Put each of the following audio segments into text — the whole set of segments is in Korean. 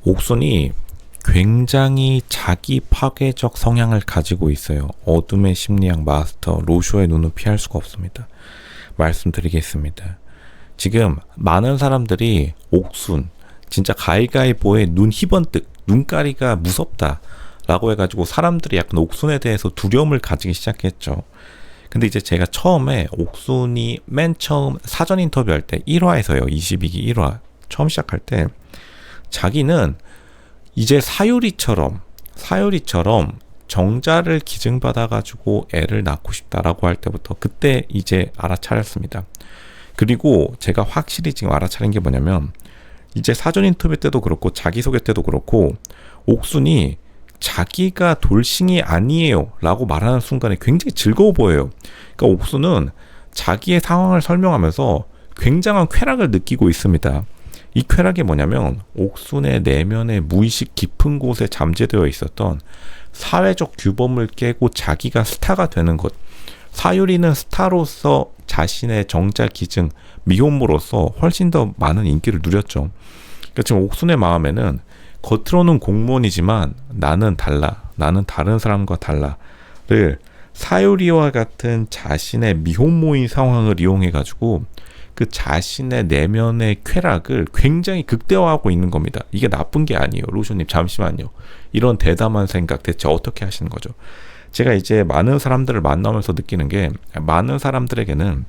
옥순이 굉장히 자기 파괴적 성향을 가지고 있어요. 어둠의 심리학 마스터 로쇼의 눈은 피할 수가 없습니다. 말씀드리겠습니다. 지금 많은 사람들이 옥순, 진짜 가위가위보에 눈 희번뜩, 눈가리가 무섭다 라고 해가지고 사람들이 약간 옥순에 대해서 두려움을 가지기 시작했죠. 근데 이제 제가 처음에 옥순이 맨 처음 사전 인터뷰할 때 1화에서요. 22기 1화 처음 시작할 때 자기는 이제 사유리처럼 정자를 기증받아가지고 애를 낳고 싶다라고 할 때부터 그때 이제 알아차렸습니다. 그리고 제가 확실히 지금 알아차린 게 뭐냐면 이제 사전 인터뷰 때도 그렇고 자기소개 때도 그렇고 옥순이 자기가 돌싱이 아니에요 라고 말하는 순간에 굉장히 즐거워 보여요. 그러니까 옥순은 자기의 상황을 설명하면서 굉장한 쾌락을 느끼고 있습니다. 이 쾌락이 뭐냐면 옥순의 내면의 무의식 깊은 곳에 잠재되어 있었던 사회적 규범을 깨고 자기가 스타가 되는 것. 사유리는 스타로서 자신의 정자 기증, 미혼모로서 훨씬 더 많은 인기를 누렸죠. 그러니까 지금 옥순의 마음에는 겉으로는 공무원이지만 나는 달라. 나는 다른 사람과 달라를 사유리와 같은 자신의 미혼모인 상황을 이용해가지고 그 자신의 내면의 쾌락을 굉장히 극대화하고 있는 겁니다. 이게 나쁜 게 아니에요. 로쇼님 잠시만요. 이런 대담한 생각 대체 어떻게 하시는 거죠? 제가 이제 많은 사람들을 만나면서 느끼는 게 많은 사람들에게는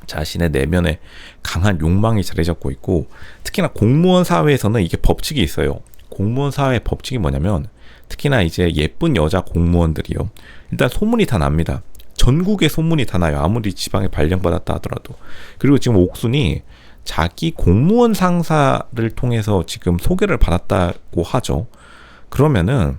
자신의 내면에 강한 욕망이 자리 잡고 있고 특히나 공무원 사회에서는 이게 법칙이 있어요. 공무원 사회의 법칙이 뭐냐면 특히나 이제 예쁜 여자 공무원들이요. 일단 소문이 다 납니다. 전국에 소문이 다 나요. 아무리 지방에 발령받았다 하더라도. 그리고 지금 옥순이 자기 공무원 상사를 통해서 지금 소개를 받았다고 하죠. 그러면은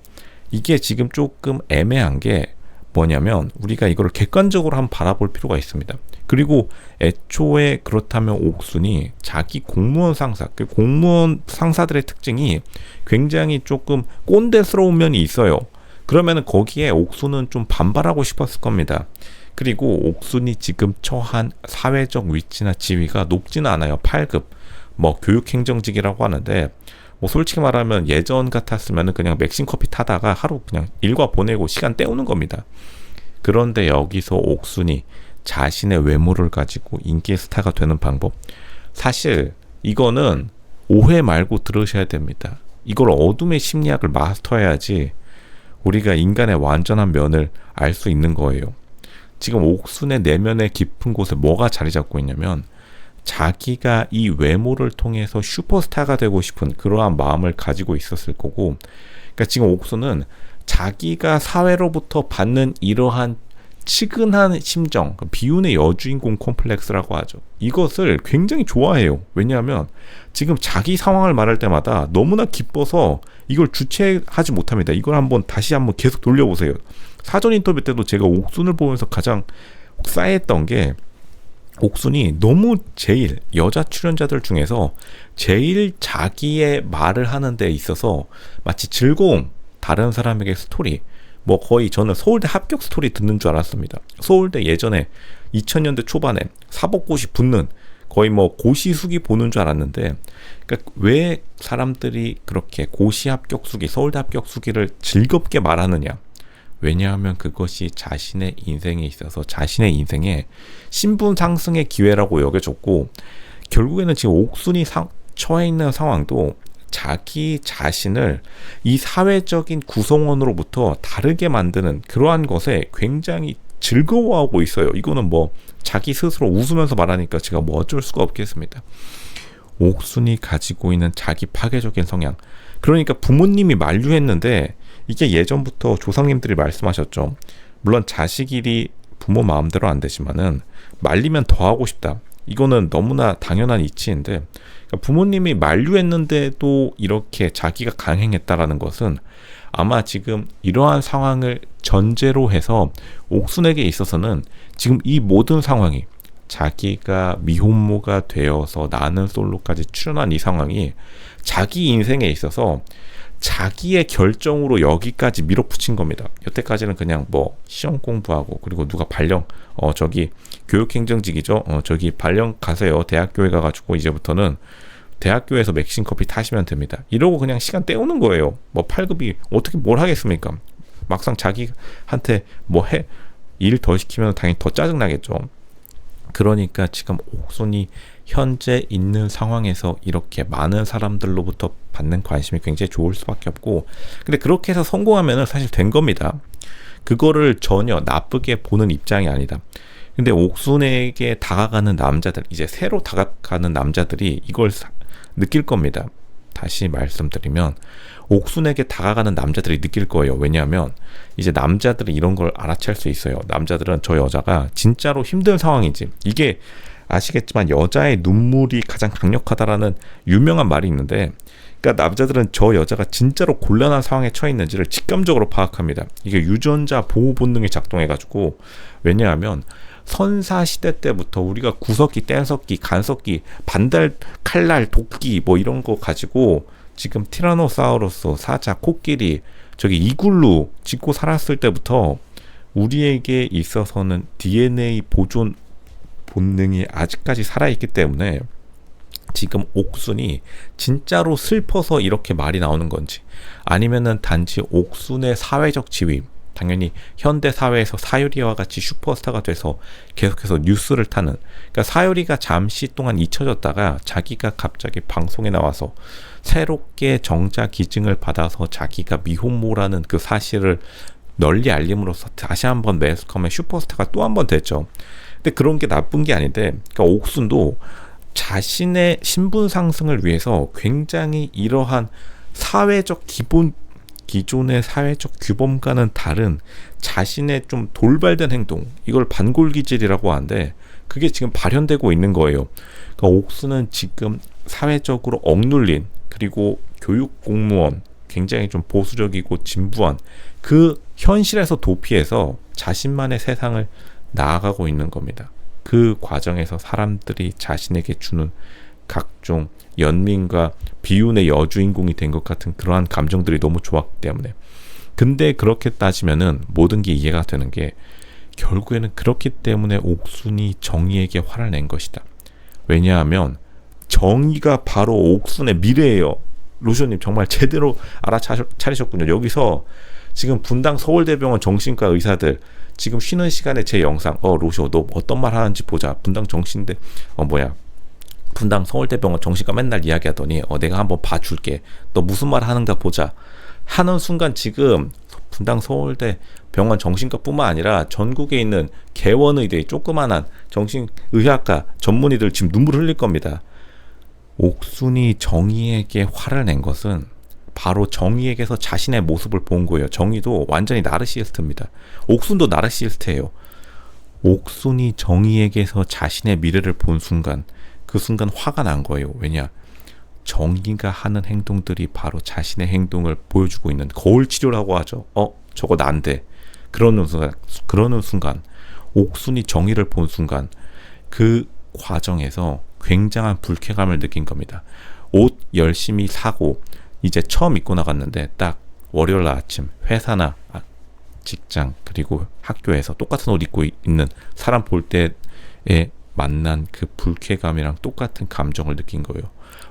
이게 지금 조금 애매한 게 뭐냐면 우리가 이걸 객관적으로 한번 바라볼 필요가 있습니다. 그리고 애초에 그렇다면 옥순이 자기 공무원 상사, 그 공무원 상사들의 특징이 굉장히 조금 꼰대스러운 면이 있어요. 그러면은 거기에 옥순은 좀 반발하고 싶었을 겁니다. 그리고 옥순이 지금 처한 사회적 위치나 지위가 높지는 않아요. 8급, 뭐 교육행정직이라고 하는데 뭐 솔직히 말하면 예전 같았으면 그냥 맥심 커피 타다가 하루 그냥 일과 보내고 시간 때우는 겁니다. 그런데 여기서 옥순이 자신의 외모를 가지고 인기 스타가 되는 방법, 사실 이거는 오해 말고 들으셔야 됩니다. 이걸 어둠의 심리학을 마스터해야지 우리가 인간의 완전한 면을 알 수 있는 거예요. 지금 옥순의 내면의 깊은 곳에 뭐가 자리 잡고 있냐면 자기가 이 외모를 통해서 슈퍼스타가 되고 싶은 그러한 마음을 가지고 있었을 거고, 그러니까 지금 옥순은 자기가 사회로부터 받는 이러한 치근한 심정, 비운의 여주인공 콤플렉스라고 하죠. 이것을 굉장히 좋아해요. 왜냐하면 지금 자기 상황을 말할 때마다 너무나 기뻐서 이걸 주체하지 못합니다. 이걸 다시 한번 계속 돌려보세요. 사전 인터뷰 때도 제가 옥순을 보면서 가장 싸했던 게 옥순이 너무 제일 여자 출연자들 중에서 제일 자기의 말을 하는 데 있어서 마치 즐거움, 다른 사람에게 스토리, 뭐 거의 저는 서울대 합격 스토리 듣는 줄 알았습니다. 서울대 예전에 2000년대 초반에 사법고시 붙는 거의 뭐 고시 수기 보는 줄 알았는데, 그러니까 왜 사람들이 그렇게 고시 합격 수기, 서울대 합격 수기를 즐겁게 말하느냐? 왜냐하면 그것이 자신의 인생에 있어서 자신의 인생에 신분 상승의 기회라고 여겨졌고, 결국에는 지금 옥순이 처해 있는 상황도 자기 자신을 이 사회적인 구성원으로부터 다르게 만드는 그러한 것에 굉장히 즐거워하고 있어요. 이거는 뭐 자기 스스로 웃으면서 말하니까 제가 뭐 어쩔 수가 없겠습니다. 옥순이 가지고 있는 자기 파괴적인 성향, 그러니까 부모님이 만류했는데 이게 예전부터 조상님들이 말씀하셨죠. 물론 자식일이 부모 마음대로 안 되지만은 말리면 더 하고 싶다. 이거는 너무나 당연한 이치인데, 그러니까 부모님이 만류했는데도 이렇게 자기가 강행했다라는 것은 아마 지금 이러한 상황을 전제로 해서 옥순에게 있어서는 지금 이 모든 상황이 자기가 미혼모가 되어서 나는 솔로까지 출연한 이 상황이 자기 인생에 있어서 자기의 결정으로 여기까지 밀어붙인 겁니다. 여태까지는 그냥 뭐 시험 공부하고, 그리고 누가 발령 저기 교육행정직이죠. 저기 발령 가세요. 대학교에 가가지고 이제부터는 대학교에서 맥심 커피 타시면 됩니다. 이러고 그냥 시간 때우는 거예요. 뭐 8급이 어떻게 뭘 하겠습니까? 막상 자기한테 뭐 일 더 시키면 당연히 더 짜증나겠죠. 그러니까 지금 옥순이 현재 있는 상황에서 이렇게 많은 사람들로부터 받는 관심이 굉장히 좋을 수밖에 없고, 근데 그렇게 해서 성공하면은 사실 된 겁니다. 그거를 전혀 나쁘게 보는 입장이 아니다. 근데 옥순에게 다가가는 남자들, 이제 새로 다가가는 남자들이 이걸 느낄 겁니다. 다시 말씀드리면 옥순에게 다가가는 남자들이 느낄 거예요. 왜냐하면 이제 남자들은 이런 걸 알아챌 수 있어요. 남자들은 저 여자가 진짜로 힘든 상황인지, 이게 아시겠지만 여자의 눈물이 가장 강력하다라는 유명한 말이 있는데, 그러니까 남자들은 저 여자가 진짜로 곤란한 상황에 처해 있는지를 직감적으로 파악합니다. 이게 유전자 보호 본능이 작동해가지고, 왜냐하면 선사시대 때부터 우리가 구석기, 뗀석기, 간석기, 반달, 칼날, 도끼 뭐 이런 거 가지고 지금 티라노사우루스, 사자, 코끼리, 저기 이글루 짓고 살았을 때부터 우리에게 있어서는 DNA 보존 본능이 아직까지 살아있기 때문에 지금 옥순이 진짜로 슬퍼서 이렇게 말이 나오는 건지, 아니면은 단지 옥순의 사회적 지위, 당연히 현대 사회에서 사유리와 같이 슈퍼스타가 돼서 계속해서 뉴스를 타는, 그러니까 사유리가 잠시 동안 잊혀졌다가 자기가 갑자기 방송에 나와서 새롭게 정자 기증을 받아서 자기가 미혼모라는 그 사실을 널리 알림으로써 다시 한번 매스컴의 슈퍼스타가 또 한 번 됐죠. 근데 그런 게 나쁜 게 아닌데, 그러니까 옥순도 자신의 신분 상승을 위해서 굉장히 이러한 사회적 기존의 사회적 규범과는 다른 자신의 좀 돌발된 행동, 이걸 반골기질이라고 하는데 그게 지금 발현되고 있는 거예요. 그러니까 옥순은 지금 사회적으로 억눌린, 그리고 교육 공무원, 굉장히 좀 보수적이고 진부한 그 현실에서 도피해서 자신만의 세상을 나아가고 있는 겁니다. 그 과정에서 사람들이 자신에게 주는 각종 연민과 비운의 여주인공이 된 것 같은 그러한 감정들이 너무 좋았기 때문에. 근데 그렇게 따지면은 모든 게 이해가 되는 게, 결국에는 그렇기 때문에 옥순이 정의에게 화를 낸 것이다. 왜냐하면 정의가 바로 옥순의 미래예요. 로쇼님 정말 제대로 알아차리셨군요. 여기서 지금 분당 서울대병원 정신과 의사들 지금 쉬는 시간에 제 영상, 로쇼 너 어떤 말 하는지 보자. 분당 정신대 분당 서울대병원 정신과 맨날 이야기하더니 내가 한번 봐줄게. 너 무슨 말 하는가 보자 하는 순간, 지금 분당 서울대 병원 정신과뿐만 아니라 전국에 있는 개원의대, 조그만한 정신의학과 전문의들 지금 눈물 흘릴 겁니다. 옥순이 정의에게 화를 낸 것은 바로 정의에게서 자신의 모습을 본 거예요. 정의도 완전히 나르시스트입니다. 옥순도 나르시스트예요. 옥순이 정의에게서 자신의 미래를 본 순간, 그 순간 화가 난 거예요. 왜냐? 정의가 하는 행동들이 바로 자신의 행동을 보여주고 있는, 거울 치료라고 하죠. 저거 난데. 그러는 순간 옥순이 정의를 본 순간, 그 과정에서 굉장한 불쾌감을 느낀 겁니다. 옷 열심히 사고 이제 처음 입고 나갔는데 딱 월요일 아침 회사나 직장 그리고 학교에서 똑같은 옷 입고 있는 사람 볼 때에 만난 그 불쾌감이랑 똑같은 감정을 느낀 거예요.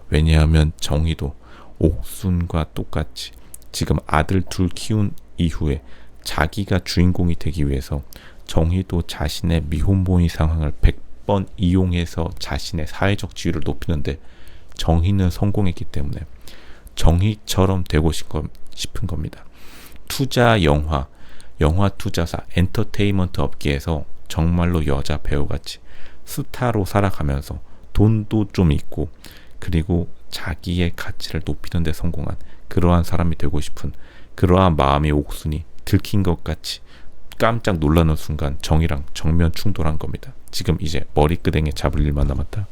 왜냐하면 정의도 옥순과 똑같이 지금 아들 둘 키운 이후에 자기가 주인공이 되기 위해서 정의도 자신의 미혼모의 상황을 100번 이용해서 자신의 사회적 지위를 높이는데, 정의는 성공했기 때문에 정의처럼 되고 싶은 겁니다. 투자 영화 투자사, 엔터테인먼트 업계에서 정말로 여자 배우같이 스타로 살아가면서 돈도 좀 있고, 그리고 자기의 가치를 높이는 데 성공한 그러한 사람이 되고 싶은 그러한 마음이 옥순이 들킨 것 같이 깜짝 놀라는 순간 정의랑 정면 충돌한 겁니다. 지금 이제 머리끄댕이 잡을 일만 남았다.